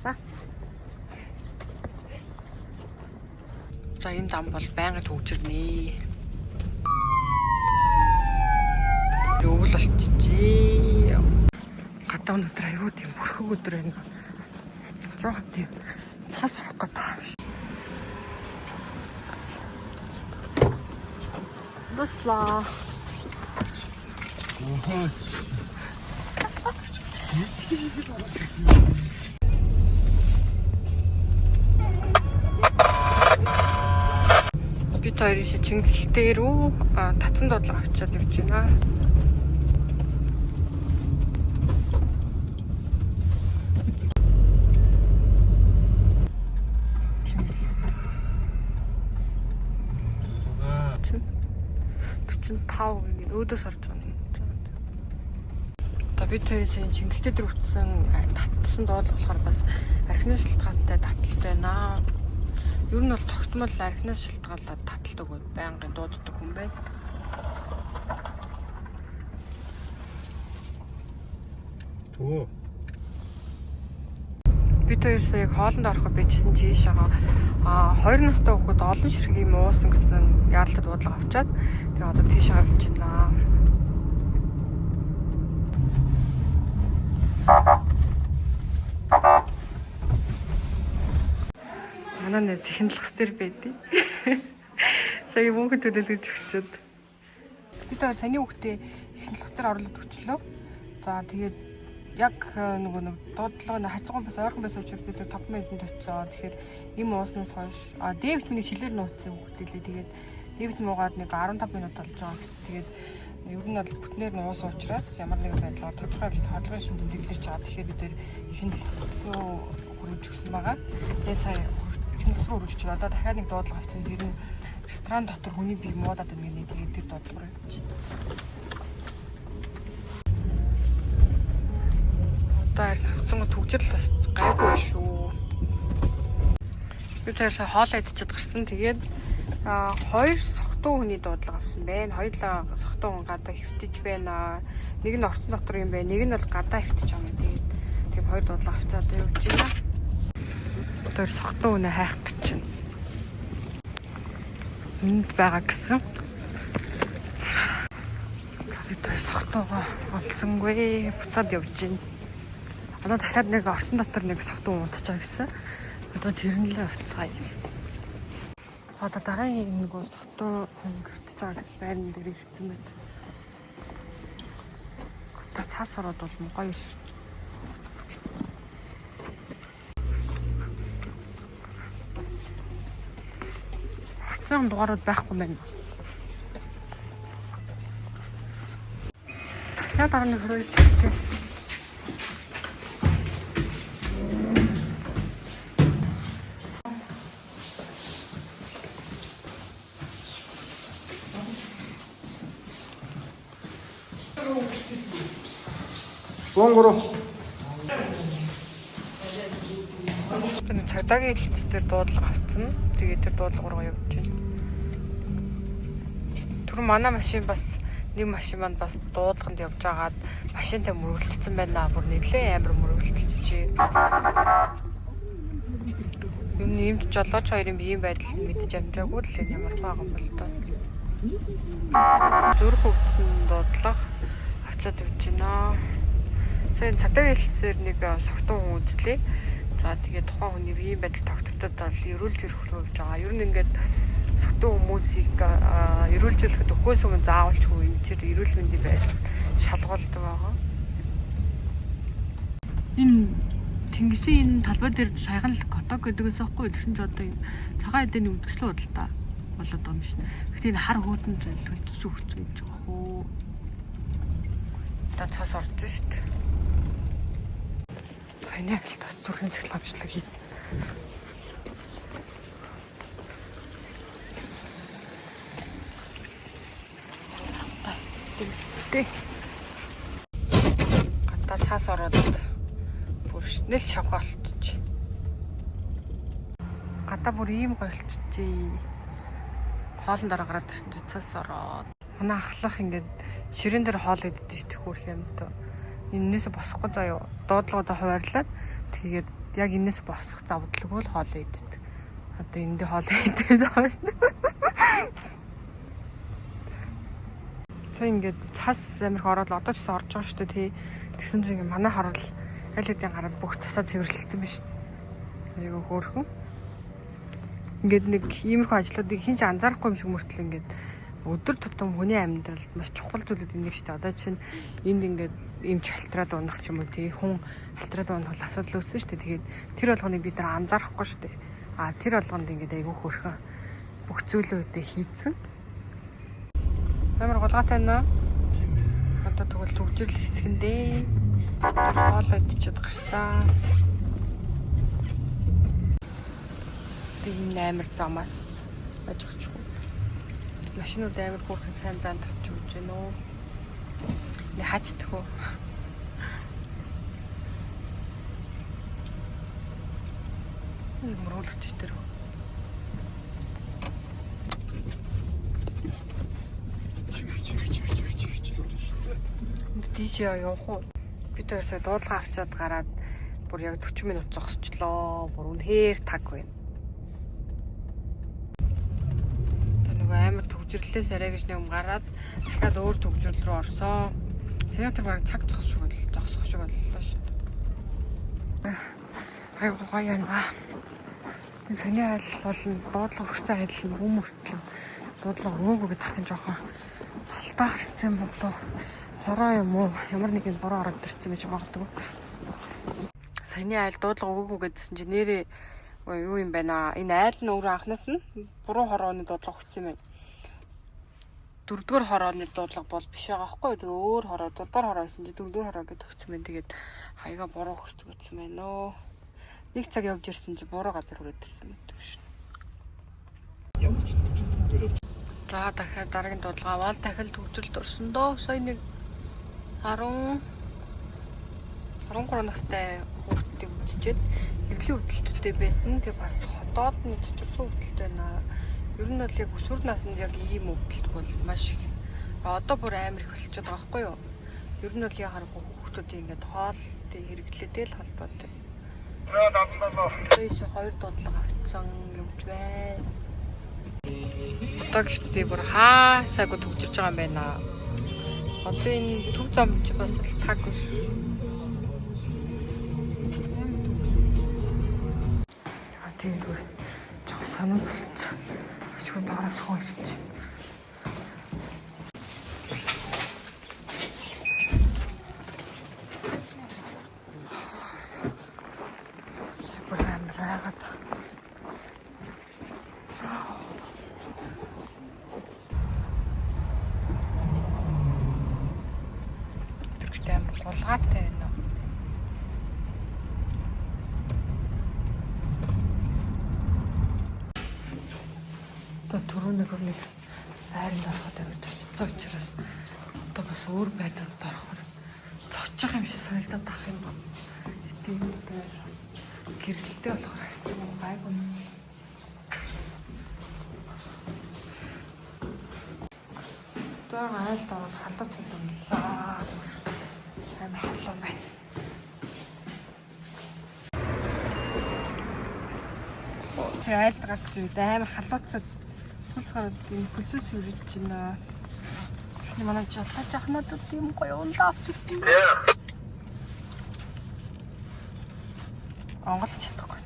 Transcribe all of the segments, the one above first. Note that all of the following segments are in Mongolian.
гаргасан. За энэ дам бол байнга төвчрнэ. Өвөл болчихжээ. Гадаа өнөдөр аюу тийм бүрхэг өдөр байна. Жохон тийм цас авах гэдэг юм шиг. Дуслаа. Бид хоёрын Чингэлтэй рүү татсан дуудлага авчиад явж байна. Тав ингэ өөдөөс орж байгаа юм. За бид хоёрын Чингэлтэй дээр үтсэн татсан дуудлага болохоор бас архины шалтгаантай таталт байна. Ер нь бол тогтмол архинаас шалтгаалаад таталт өгөөд байнгын дууддаг хүн байна. Төө. Бид хоёр сая хоолнд ороход байжсэн чийшээ 2 настай хүүхэд олон ширхгийг муусан гэсэн яаралтай дуудлага авчаад тэгээ одоо тийш авч байна. Манай нэ зэхэнлэх стер байдий. Сая мөнхөд төлөвлөж өгчөөд. Бид хоёр саяны хүүхдээ эхнэлх стер орлоод өчлөө. За тэгээд яг нэг дуудлага харьцангуй бас ойрхон байсан учраас бид 5 минутанд очиод тэгэхээр им ууснаас хойш D витамины шилээр нууцсан хүүхдэлээ тэгээд D витамин уугаад нэг 15 минут болж байгаа гэсэн. Тэгээд ер нь бол бүтнээр нь уусан учраас ямар нэгэн байдлаар тодорхой хорлогын шимтэн дэглэж байгаа. Тэгэхээр бид нэр эхнэлх рүү хүргэж өгсөн байгаа. Тэгээд сая эхнэлх рүү хүргэж одоо дахиад нэг дуудлага авсан. Тэр нь ресторан дотор хүний бие муудаад байна гэдэг тэр дуудлага байж байна. Одоо хавцангууд төгжрөл бас гайгүй шүү. Бид хоёроо хоол идчихэд гарсан. Тэгээд 2 сохтуу хүний дуудлага авсан байна. Хоёулаа сохтуу хүн гадаа хөвтөж байна. Нэг нь орсон дотор юм байна. Нэг нь бол гадаа хөвтөж байгаа юм. Тэгээд 2 дуудлага авчаад явж байна. Бид хоёр сохтуу хүнээ хайх гэж байна. Энд байгаа гэсэн. Бид хоёр сохтуугаа олсонгүй буцаад явж байна. Одоо дахиад нэг орсон дотор нэг сохтуу унтж байгаа гэсэн. Одоо тэрнлээ уцгаая. Одоо дараагийн нэг сохтуу хөнгөрч байгаа гэсэн байрны дээр ирсэн байт. Одоо цаас ороод бол гоё шүү. Хацсан дугаарууд байхгүй байна. Дахиад дараа нэг хөрөөж чигтээс. Цагдаагийн хэлэлц дээр дуудлага авцсан. Тэгээд тэр дуудлага руу явж байна. Түрүү манай машин бас нэг машин маань бас дуудлаганд явж байгаад машинтай мөргөлдсөн байна. Бүр нэлээд амар мөргөлдчихжээ. Юм нэмж жолооч хоёрын биеийн байдал мэдэж амжаагүй л ямар байгаа юм бол тоо. Зүрх хөвцөн дуудлага авчаад явж байна. Сайн цагдаагийн хэлэлцээр нэг согтуу хүн үзлээ. За тэгээд тухайн хүний биеийн байдал тогтвортой бол эрүүл зэрэг хөвж байгаа. Ер нь ингээд согтуу хүмүүсийг эрүүлжүүлэхэд өхөөс өмнө заавалчгүй энэ чир эрүүл мэндийн байдал шалгуулдаг байгаа. Энэ Тэнгисийн энэ талбай дээр саяхан л коток гэдэгээс аахгүй ирсэн ч одоо энэ цагаан эдэний үдгсэл худалдаа болоод байгаа юм шиг. Гэхдээ энэ хар хөөтөн төлөвлөсөн хүч гэж байгаа хөө. Одоо цаас орж шүү дээ. Саяны аль тас зүрхийн цахилгаанчлаг хийсэн. Тэ. Гадаа цаас ороод бүр шнэл шавхаалтч. Гадаа бүр ийм гойлчжээ. Хоолн дараа гараад ирсэн чинь цаас ороод. Манай ахлах ингээд ширээн дээр хоол идэж тийх хүрх юм дөө. Эннээс босохгүй заяа. Дуудлагуудаа хуваарлаад тэгээд яг энэс босох завдлгүй л хоол иддэг. Одоо эндээ хоол идэх байгаа шүү. Тэг ингээд цас амирх ороод одоо ч гэсэн орж байгаа шүү дээ тий. Тэгсэн чинь ингээд манай хорол аль хэдийн гараад бүх цасаа цэвэрлэлсэн биш. Айгу хөөрхөн. Ингээд нэг иймэрхүү ажлуудыг хин ч анзаарахгүй юм шиг мөртлөө ингээд өдөр тутам хүний амьдралд маш чухал зүйлүүд энийг шүү дээ. Одоо чинь энд ингээд эмч халтраад унах ч юм уу тий. Хүн халтраад унах бол асуудал үүснэ шүү дээ. Тэгээд тэр болгоныг бид нар анзаарахгүй шүү дээ. Тэр болгонд ингээд айгу хөөрхөн бүх зүйлүүдээ хийцэн. Амар гулгаатай нөө. Тийм ээ. Одоо тэгвэл төгжрөл хэсгэндээ хоол идчихэд гарсан. Энэ амар замаас ажигч. Машинууд амар хөөрхөн сайн зан тавьж өгч байна уу? Нэ хачдах уу? Нэг мөрөөлөгч дээр. Тийшээ явах уу? Бид хоёрсаа дуудлага авчаад гараад бүр яг 40 минут зогсчлоо. Бүр үнэхээр таг байна. Амар төгжрлээс арай гэж нэг гараад дахиад өөр төгжрөл рүү орсон. Театр бараг цаг зогсох шиг боллоо шүү дээ. Айгу гоё юм аа. Энэ саний айл болон дуудлага өгсөн айл нь хүмүүртлэн дуудлага өгөөгүй гэдэг ахын жоохон халтаа харцсан болов. Хороо юм уу? Ямар нэг юм буруу ороод ирсэн байж магадгүй. Саний айл дуудлага өгөөгүй гэдсэн чинь нэрээ юу юм байна аа. Энэ айл нь өөрөө анхнаас нь буруу хорооны дуудлага өгсөн юм байна. Дөрөвдүгээр хорооны дуудлага бол биш байгаа байхгүй. Тэгээ өөр хороо, дурдаар хороо гэсэн чинь дөрөвдүгээр хороо гэдэг өгсөн байна. Тэгээд хаяга буруу өгсөн байна нөө. Нэг цаг явж ирсэн чинь буруу газар хүрээд ирсэн байдаг шин. Ямар ч төвчсөн дээр. За дахиад дараагийн дуудлага аваад дахиад төгжрөлд орсон доо. Сая нэг 13 настай хүүхдтэй үчижээд хэвлэлийн хөдөлтөд байсан. Тэгээ бас хотоод нь цочрсон хөдөлт байна. Ер нь бол яг өсвөр наснд яг ийм өвдөлт бол маш их. Одоо бүр амар их болчиход байгаа байхгүй юу? Ер нь бол яхааргүй хүүхдүүдийн ингээд хоолтой хэрэглээтэй л холбоотой. Тэрээс 2 дуудлага авцсан юмч байна. Одоо гэхдээ бүр хаасаагүй төгжирж байгаа юм байна. Одоо энэ төв зам чи бас л таг биш. Тийм бүр жоо санаа болцсон. Ашгүй доороос хоо ирчих. Гулгаатай байна уу? Одоо түрүү нэг байранд ороход амар зочцсон учраас одоо бас өөр байранд орохоор зочих юм шиг санагдаад тах юм байна. Тийм байр гэрэлтэй болохоор хэцүү гайгүй. Одоо айлд ороод халууц юм байна. Амар халуун байна. Айлд гарч ирээд амар халууцад тулсгараад энэ хөлсөс үрж байна. Эхний манай жолооч ахнадад тийм гоё ундаа авчихсан байна. Онголж чадахгүй.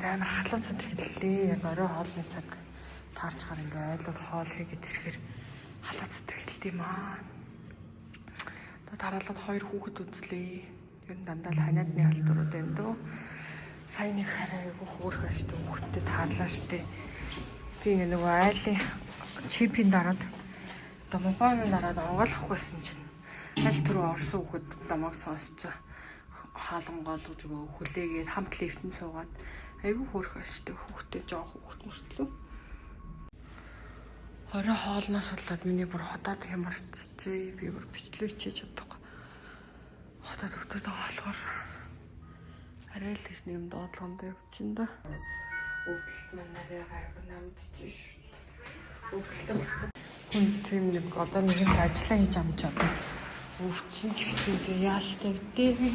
Амар халууцад эхэллээ. Яг орой хоолны цаг таарч гар ингээ айлууд хоол хийгээд ирэхээр халууцад эхэлт юм аа. Одоо тараалаад 2 хүүхэд үзлээ. Ер нь дандаа л ханиадны халдварууд байна дөө. Сайн нэг хараагүй хөөрхөн штэ хүүхэдтэй таарлаа штэ. Би ингээ нөгөө айлын чипийн дараад одоо мобайлын дараад онгойлгохгүйсэн чинь аль түрүү орсон хүүхэд намайг сонсцоо. Хаалгангол зүгээр хүлээгээд хамт лифтэнд суугаад айгүй хөөрхөн штэ хүүхдтэй жоох хүүхд мөртлөө. Орой хоолноос болоод миний бүр хотоод хямарчжээ. Би бүр бичлэг хийж чадахгүй. Хотоод өвдөд байгаа болохоор арай л гэж нэм доотлогонд явчихна да. Өвдөлт манараа гайгүй намдчих шүү. Өвдөлт хүн тийм нэг одоо нэгэн ажиллаа хийж амж одоо өвчин ч гэсэн яалтай дээ.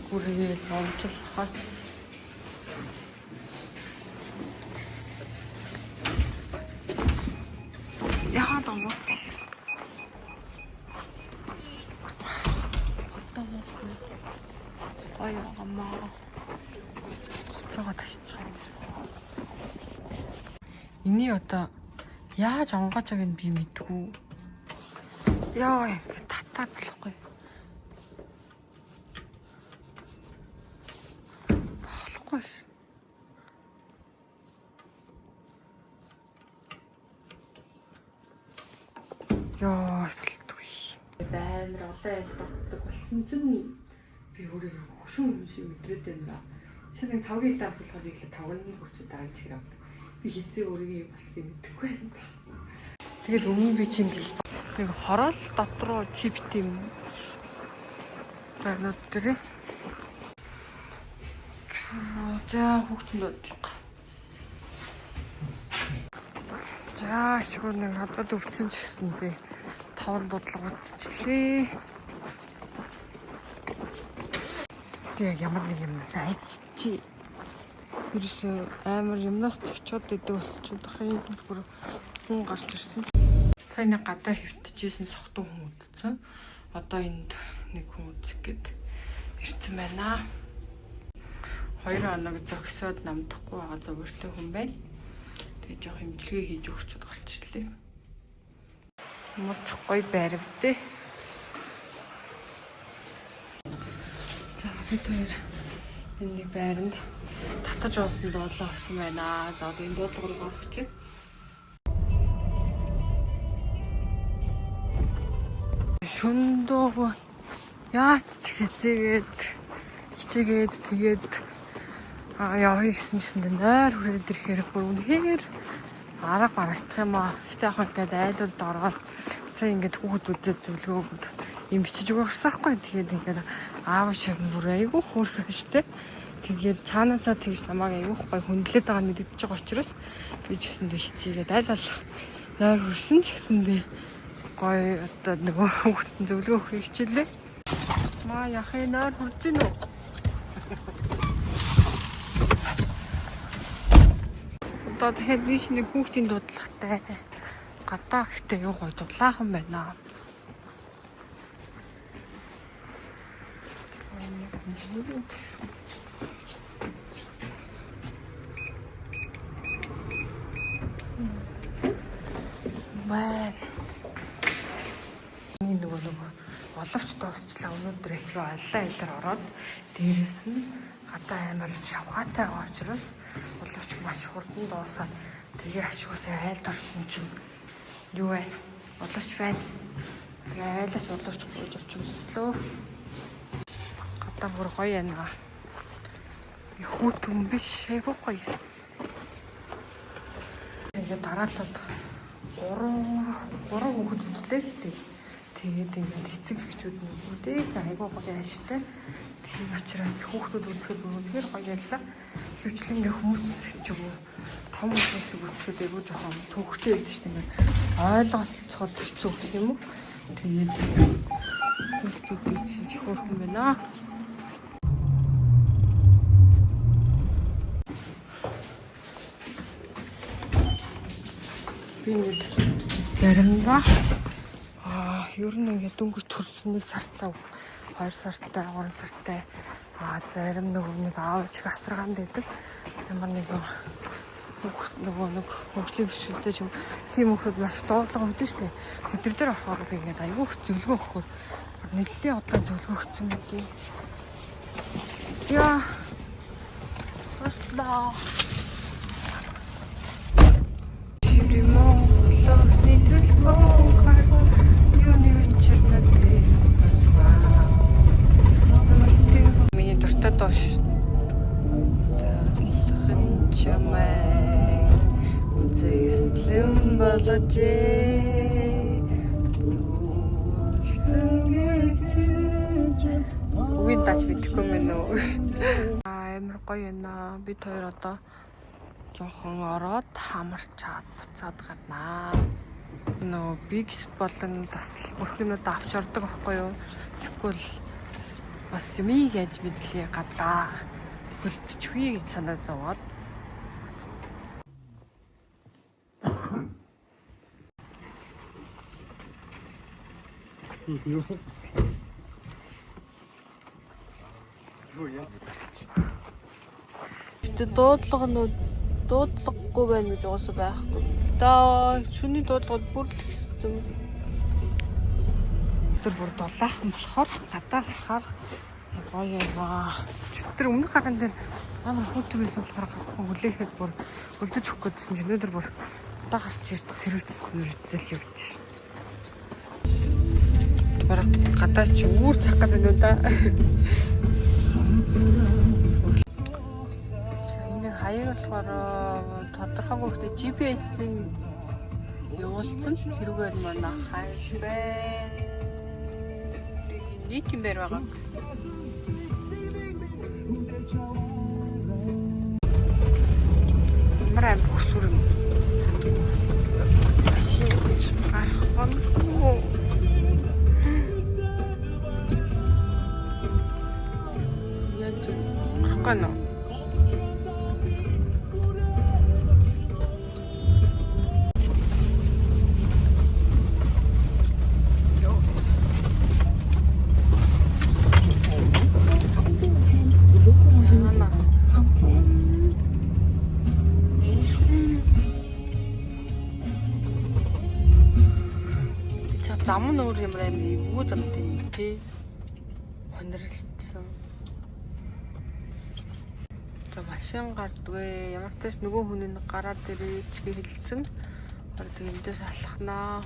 Гүргээл омжлохоос яагаад юм бэ? Одоо бол гоё амаа. Цогоо тавьчих. Эний одоо яаж онгоож байгааг нь би мэдгүй. Яа ингэ татаадлахгүй. Болохгүй. Яа болтгүй. Баймар олон айлтдаг болсон чинь би өөрөө хөшүүн юм шиг мэдрээд байна. Шинэ 5-ыг давтуулахад их л 5-ны хүчтэй дараач хэрэг. Би хизээ өөрийгөө болсон мэдэхгүй байна. Тэгээд өмнө би чинь нэг хороол дотроо чипт юм байна дээр. За хүүхдүүд бодлоо. За шгүй нэг хадад өвчин ч гэсэн би 5 дудлага утчихлээ. Яг ямар нэг юм сайчи. Ерөөсөө амар юмнаас төвчод идэв болчихдох юм бүр хүн гарч ирсэн. Саяны гадаа хөвтөжсэн сохтун хүн үдцэн. Одоо энд нэг хүн үзэх гээд ирсэн байна. 2 хоног зогсоод намдахгүй байгаа зөвөртэй хүн байна. Тэгээ жоох хэмжлэгээ хийж өгчөд гарч ирлээ. Мурч гоё байрав дээ. За бид хоёр энэ нэг байранд татаж уусан дуулаа өгсөн байна. За одоо энэ дуулуур гарах чинь. Шөндөө яач ч хичээгээд тэгээд явъя гэсэн нойр хүрээд ирэхээр бүр үнэхээр арга барагдах юм аа. Гэтэ яг ингээд айлууд ороод сая ингээд хүүхд үзээд зөвлөгөөд юм бичиж өгөхсөн байхгүй. Тэгээд ингээд аав шиг бүр айгүй хөөрхөн штэ. Тэгээд цаанаасаа тэгж намайг айгүй гоё хүндлээд байгаа мэддэж байгаа учраас тэгж гэсэндээ хичээгээд айлал нойр хүрсэн ч гэсэндээ гоё одоо нөгөө хүүхдэд зөвлөгөө өгөх хичээлээ. Маа яхаа нойр хүрж гин үү? Одоо тэгэхээр би шинэ хүүхдийн дуудлагатай гадаа ихтэй юу гоё дудлаахан байна. Бай. Нөгөө боловч дуусчлаа өнөөдөр их рүү аллаа илэр ороод дээрээс нь гадаа амар шавхаатай байгаа учраас боловч маш хурдан дуусаад тэгээ ашигусаа айлд орсон чинь юу вэ? Боловч байна. Айлаас боловч гүйж авч үзлөө. Гадаа бүр гоё байна. Хүүт юм биш айгүй гоё. Тэгээд дараалаад 3 хүүхэд үзлээ л дээ. Тэгээд ингээд эцэг эхчүүд нүгүүдээ айгүй гоё ааштай. Тийм учраас хүүхдүүд үзэхэд үнэхээр гоё ялла. Хөвчлэн ингээ хүмүүс ч юм уу том хүмүүсийг үзэхэд айгүй жоохон төвхтэй байдаг шүү дээ. Ойлголцоход хэцүү гэх юм уу. Тэгээд хүүхдүүд ийдсэн ч хөөрхөн байна. Би нэг заримдаа ер нь ингээд дөнгөж төрсөн 1 сартаа 2 сартаа 3 сартаа зарим нэг аав чих асаргаанд байдаг. Ямар нэг нэг хөгжлийн бэрхшээлтэй юм тийм хүмүүс маш дуудлага өгдөө штэ. Хэдвэлэр авахаар ингээд айгүй зөвлөгөө өгөхгүй. Нэлээд удаан зөвлөгөө өгсөн юм чи. Яа. Хослоо. Миний дуртай доош чамай үзэсгэлэн боложээ. Үгийн тач бидэхгүй мэн үү? Амар гоё байна. Бид хоёр одоо жоохон ороод хамарчаад буцаад гарнаа. Нөө бигс болон тасал бүх юмуд авч ордог байхгүй юу? Тэгвэл бас юмыг яаж мэдлээ гадаа хөлтчихвээ гэж санаа зовоод. Дуудлагагүй байна гэж уусаа байхгүй. Шүний дуудлагад бүр л ихсэн. Тэр бүр дулаахан болохоор гадаа гарахаар гоё яа. Тэр өмнөх харан дээр амар хөтөлсөн болохоор хүлээхэд бүр өлдөж өгөх гэдсэн чинь өнөөдөр бүр гадаа гарч ирж сэрвэцсэн үргэлжлэл явж шин. Бараг гадаа чи үүр цах гэдэг нь да. Хаяг болохоор тодорхойгүй хөтэ GPS-ийн явуулсан тэрүүгээр манай хайш байна. Нэг юм байна. Мараа бүсүр юм. Машин гарахгүй. Яаж гарахгүй. Зам нь өөр юм аа юу замтай тий хонролцсон. За машин гардгүй ямар ч тач нөгөө хүний гараад ирээ чи хэлсэн. Харин тиймдээс алхнаа.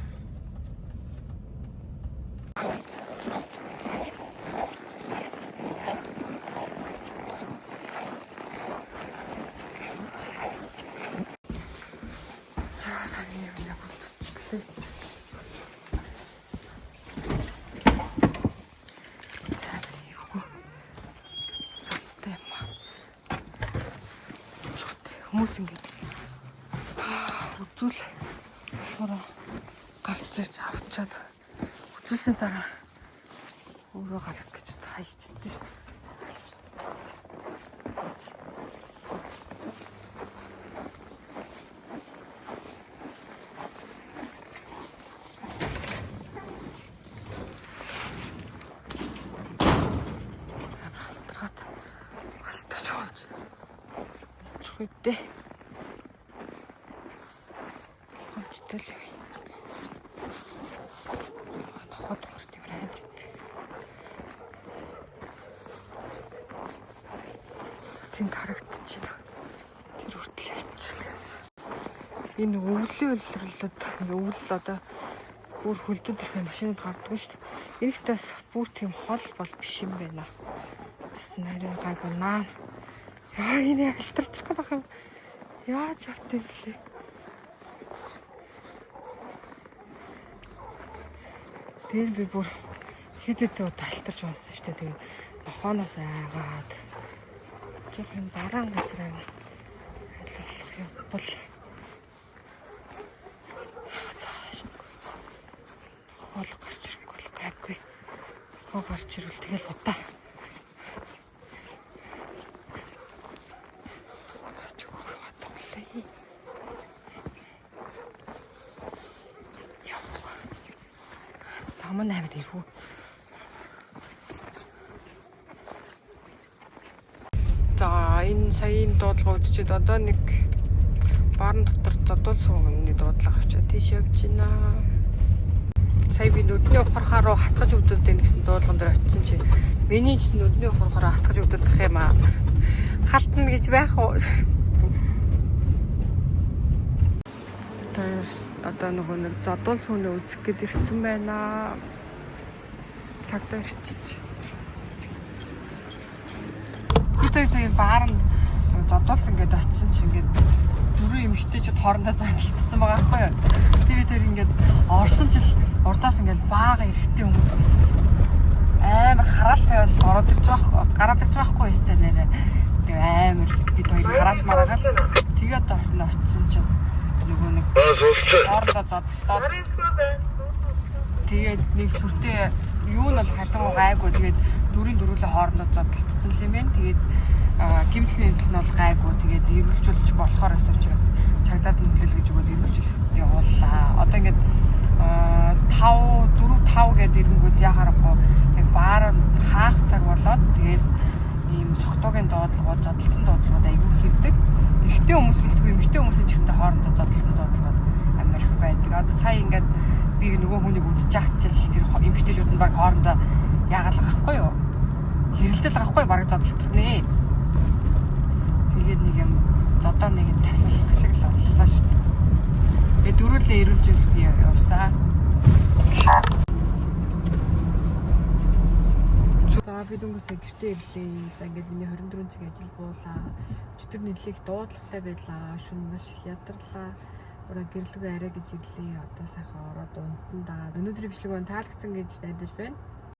За сайн юм яг үзчихлээ. Хүмүүс ингэж үзүүл болохоор гарч ирж авчаад үзүүлсэн дараа өөрөө гарах гэж хайчилдаг. Үдээ. Хонцтой л. Хот хорт юм байна. Тэнд харагдчихэв. Тэр хүртэл явчихлаа. Энэ өвлөө өлрөлөд өвл одоо бүр хөлдөд ирэх машинд гарддаг шүү дээ. Энийхт бас бүр тийм хол бол биш юм байна. Бас нарийн гайгүй наа. Яа энэ альтарчих гээд байгаа юм. Яаж явтыг лээ. Тэр би бүр хэдэд алтарч унсан шүү дээ. Тэгээд нохооноос айгаад жоохон бараан газраа айлуулах явбал хол гарч ирэхгүй л гайгүй. Хоо гарч ирвэл тэгэл удаа. Саман амир ирвүү. За энэ саяын дуудлага үзчихэд одоо нэг баарын дотор зодуулсан хүний дуудлага авчаад тийш явж байна. Сая би нүдний ухархаа руу хатгаж өгдөг гэсэн дуудлаган дээр очисон чи миний ч нүдний ухархаараа хатгаж өгдөг юм аа. Халтна гэж байх уу? Одоо нөгөө нэг зодуулсан хүнээ үзэх гээд ирсэн байна. Цагтаа ирчиж. Бид сая баарын зодуулсан гээд очисон чи ингээд дөрөв эмэгтэйчүүд хоорондоо зодтолцсон байгаа байхгүй юу? Тэр ингээд орсон ч урдаас ингээд баага эрэгтэй хүмүүс амар хараал тавиал ороод ирж байгаа гараад ирж байгаа байхгүй юу өстэй нэрээ. Тэгээ амар бид хоёр харааж мараагаал Тэгээд очсон чинь нөгөө нэг хоорондоо зодтолдоод тэгээд нэг сүртэй юу нь бол харьцангуй гайгүй. Тэгээд дөрүлээ хоорондоо зодтолцсон юм байна. Тэгээд гимтэл нь бол гайгүй. Тэгээд эрүүлжүүлж болохоор ус учраас цагдаад нүглэл гэж өгөөд эрүүлжүүлэх явууллаа. Одоо ингээд 4-5 гэдэг ирэнгүүд яхаарахгүй яг баар хаах цаг болоод тэгээд ийм согтуугийн доотлогоо зодтолсон доотлогоо айгүй хэрдэг. Эрэгтэй хүмүүс хэлдэггүй эмэгтэй хүмүүсийн ч гэсэнтэй хоорондоо зодтолсон доотлогоо амирх байдаг. Одоо сая ингээд би нөгөө хүнийг үдчих чил тэр эмэгтэйчүүд нь баг хоорондоо яагаал гахгүй юу? Хэрэлдэл гахгүй баг зодтолдох нэ. Тэгээд нэг юм зодоо нэг юм тасалах шиг л боллоо шүү дээ. Тэгээд дөрүлээ эрүүлжүүлэх явсаа. За би дөнгөсөө гэртээ ирлээ. За ингээд миний 24 цаг ажил буулаа. Өчтөр нэрлэх дуудлагатай байлаа. Шүн маш их ядарлаа. Ураа гэрлэгээ арай гэж ирлээ. Одоо сайхан ороод унтандаа. Өнөөдрийн бичлэг маань таалагдсан гэж найдаж байна.